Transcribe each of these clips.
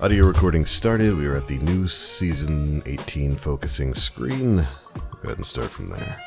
Audio recording started. We are at the new Season 18 focusing screen. Go ahead and start from there.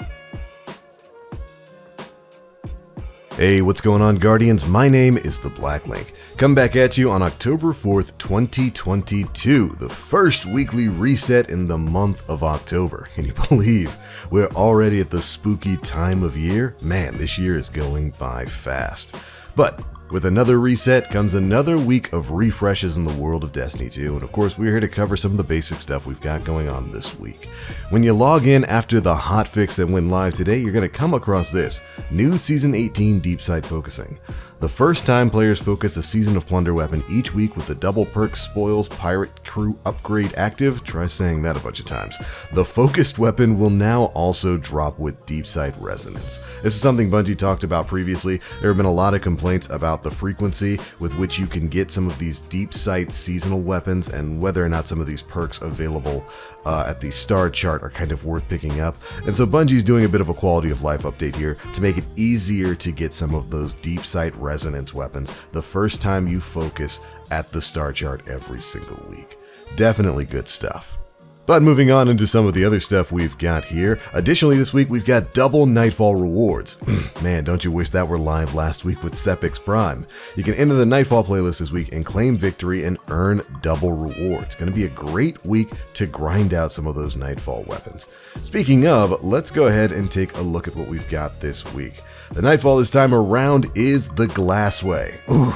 Hey, what's going on, Guardians? My name is the Black Link. Come back at you on October 4th, 2022, the first weekly reset in the month of October. Can you believe we're already at the spooky time of year? Man, this year is going by fast. But with another reset comes another week of refreshes in the world of Destiny 2, and of course we're here to cover some of the basic stuff we've got going on this week. When you log in after the hotfix that went live today, you're going to come across this, new Season 18 Deep Side Focusing. The first time players focus a Season of Plunder weapon each week with the double perk Spoils Pirate Crew upgrade active, try saying that a bunch of times. The focused weapon will now also drop with Deep Side Resonance. This is something Bungie talked about previously. There have been a lot of complaints about the frequency with which you can get some of these deep sight seasonal weapons and whether or not some of these perks available at the star chart are kind of worth picking up. And so Bungie's doing a bit of a quality of life update here to make it easier to get some of those deep sight resonance weapons the first time you focus at the star chart every single week. Definitely good stuff. But moving on into some of the other stuff we've got here. Additionally, this week we've got double Nightfall rewards. Man, don't you wish that were live last week with Sepix Prime. You can enter the Nightfall playlist this week and claim victory and earn double rewards. It's going to be a great week to grind out some of those Nightfall weapons. Speaking of, let's go ahead and take a look at what we've got this week. The Nightfall this time around is the Glassway. Ooh,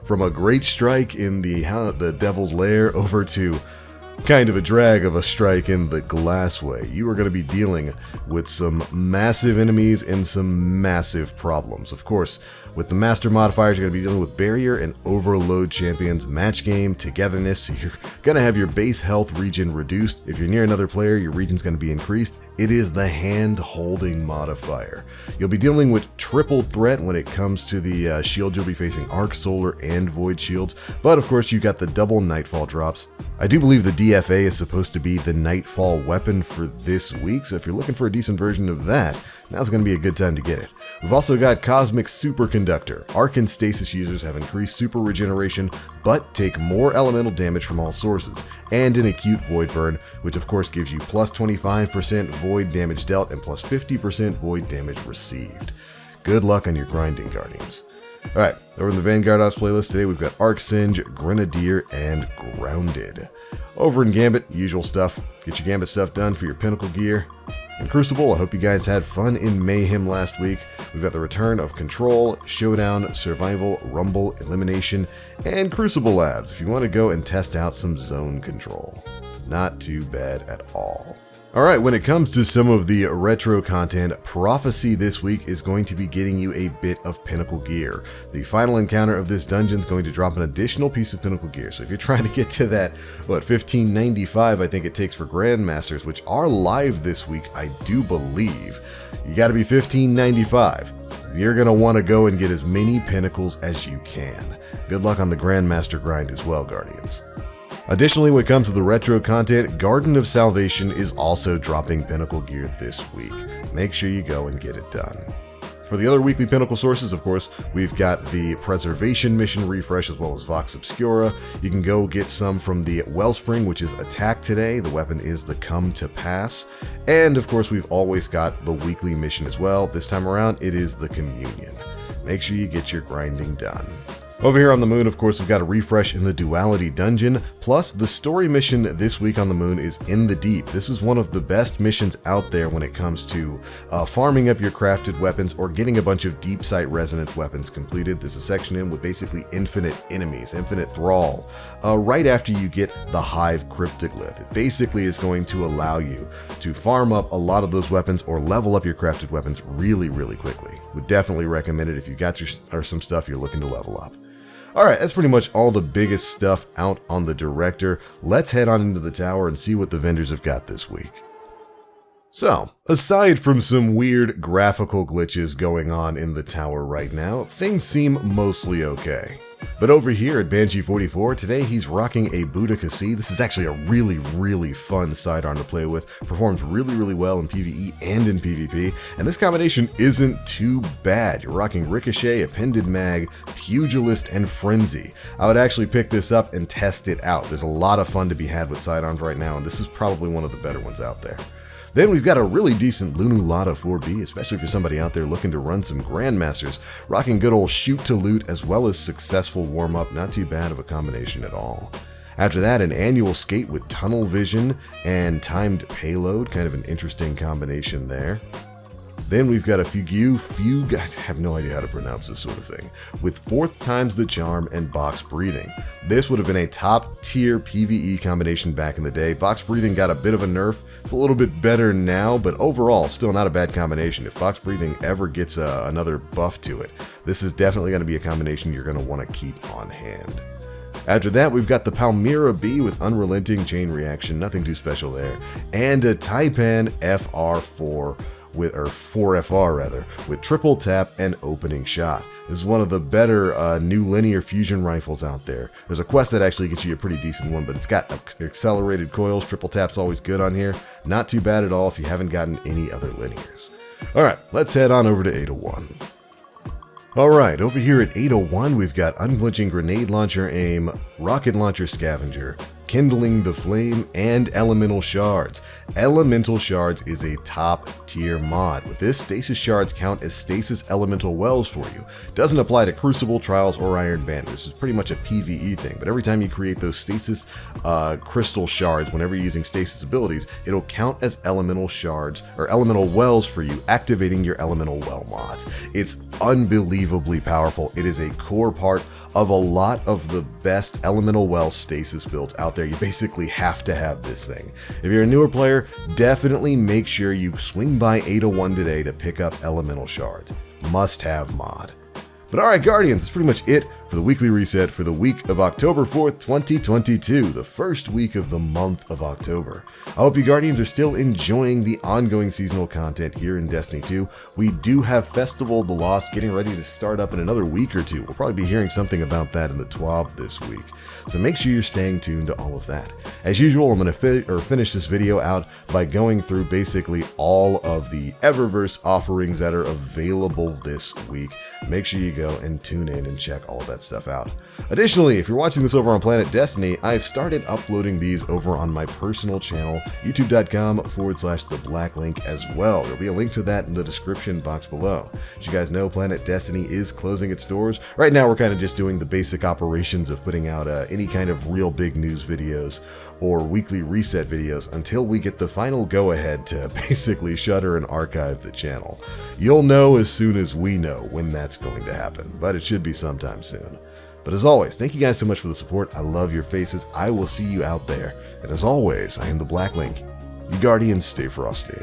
from a great strike in the Devil's Lair over to kind of a drag of a strike in the Glassway. You are going to be dealing with some massive enemies and some massive problems. Of course, with the Master modifiers, you're going to be dealing with Barrier and Overload champions, match game, togetherness. So you're going to have your base health regen reduced. If you're near another player, your regen's going to be increased. It is the hand-holding modifier. You'll be dealing with triple threat when it comes to the shield. You'll be facing Arc, Solar, and Void shields. But of course, you got the double Nightfall drops. I do believe the DFA is supposed to be the Nightfall weapon for this week, so if you're looking for a decent version of that, now's going to be a good time to get it. We've also got Cosmic Superconductor. Arc and Stasis users have increased super regeneration, but take more elemental damage from all sources, and an acute Void Burn, which of course gives you plus 25% Void damage dealt and plus 50% Void damage received. Good luck on your grinding, Guardians. Alright, over in the Vanguard Ops playlist today we've got Arc Singe, Grenadier, and Grounded. Over in Gambit, usual stuff. Get your Gambit stuff done for your Pinnacle gear. In Crucible, I hope you guys had fun in Mayhem last week. We've got the return of Control, Showdown, Survival, Rumble, Elimination, and Crucible Labs if you want to go and test out some zone control. Not too bad at all. Alright, when it comes to some of the retro content, Prophecy this week is going to be getting you a bit of Pinnacle gear. The final encounter of this dungeon is going to drop an additional piece of Pinnacle gear. So if you're trying to get to that, 1595 I think it takes for Grandmasters, which are live this week, I do believe, you gotta be 1595. You're gonna want to go and get as many Pinnacles as you can. Good luck on the Grandmaster grind as well, Guardians. Additionally, when it comes to the retro content, Garden of Salvation is also dropping Pinnacle gear this week. Make sure you go and get it done. For the other weekly Pinnacle sources, of course, we've got the Preservation mission refresh as well as Vox Obscura. You can go get some from the Wellspring, which is Attack today. The weapon is the Come to Pass. And of course, we've always got the weekly mission as well. This time around, it is the Communion. Make sure you get your grinding done. Over here on the moon, of course, we've got a refresh in the Duality Dungeon, plus the story mission this week on the moon is In the Deep. This is one of the best missions out there when it comes to farming up your crafted weapons or getting a bunch of deep sight resonance weapons completed. There's a section in with basically infinite enemies, infinite thrall, right after you get the Hive Cryptoglyph. It basically is going to allow you to farm up a lot of those weapons or level up your crafted weapons really, really quickly. Would definitely recommend it if you got some stuff you're looking to level up. Alright, that's pretty much all the biggest stuff out on the Director. Let's head on into the tower and see what the vendors have got this week. So, aside from some weird graphical glitches going on in the tower right now, things seem mostly okay. But over here at Banshee44, today he's rocking a Boudica C. This is actually a really fun sidearm to play with. Performs really well in PvE and in PvP, and this combination isn't too bad. You're rocking Ricochet, Appended Mag, Pugilist, and Frenzy. I would actually pick this up and test it out. There's a lot of fun to be had with sidearms right now, and this is probably one of the better ones out there. Then we've got a really decent Lunulata 4B, especially for somebody out there looking to run some Grandmasters, rocking good old shoot to loot as well as successful warm-up, not too bad of a combination at all. After that, an annual skate with tunnel vision and timed payload, kind of an interesting combination there. Then we've got a Fugue, I have no idea how to pronounce this sort of thing, with 4th times the charm and box breathing. This would have been a top tier PvE combination back in the day. Box breathing got a bit of a nerf. It's a little bit better now, but overall still not a bad combination. If box breathing ever gets another buff to it, this is definitely going to be a combination you're going to want to keep on hand. After that, we've got the Palmyra B with unrelenting chain reaction, nothing too special there, and a Taipan FR4 with 4FR rather, with triple tap and opening shot. This is one of the better new linear fusion rifles out there. There's a quest that actually gets you a pretty decent one, but it's got accelerated coils. Triple tap's always good on here. Not too bad at all if you haven't gotten any other linears. Alright, let's head on over to 801. Alright, over here at 801, we've got Unflinching Grenade Launcher Aim, Rocket Launcher Scavenger, Kindling the Flame, and Elemental Shards. Elemental Shards is a top tier mod. With this, Stasis Shards count as Stasis Elemental Wells for you. Doesn't apply to Crucible, Trials, or Iron Band. This is pretty much a PvE thing, but every time you create those Stasis Crystal Shards, whenever you're using Stasis abilities, it'll count as Elemental Shards, or Elemental Wells for you, activating your Elemental Well mods. It's unbelievably powerful. It is a core part of a lot of the best Elemental Well Stasis builds out there. You basically have to have this thing. If you're a newer player, definitely make sure you swing by 801 today to pick up Elemental Shards. Must have mod. But alright Guardians, that's pretty much it for the weekly reset for the week of October 4th, 2022, the first week of the month of October. I hope you Guardians are still enjoying the ongoing seasonal content here in Destiny 2. We do have Festival of the Lost getting ready to start up in another week or two. We'll probably be hearing something about that in the TWAB this week. So make sure you're staying tuned to all of that. As usual, I'm going to finish this video out by going through basically all of the Eververse offerings that are available this week. Make sure you go and tune in and check all of that stuff out. Additionally, if you're watching this over on Planet Destiny, I've started uploading these over on my personal channel, youtube.com/theblacklink as well. There'll be a link to that in the description box below. As you guys know, Planet Destiny is closing its doors. Right now, we're kind of just doing the basic operations of putting out any kind of real big news videos or weekly reset videos until we get the final go-ahead to basically shutter and archive the channel. You'll know as soon as we know when that's going to happen, but it should be sometime soon. But as always, thank you guys so much for the support. I love your faces. I will see you out there. And as always, I am the Black Link. You Guardians, stay frosty.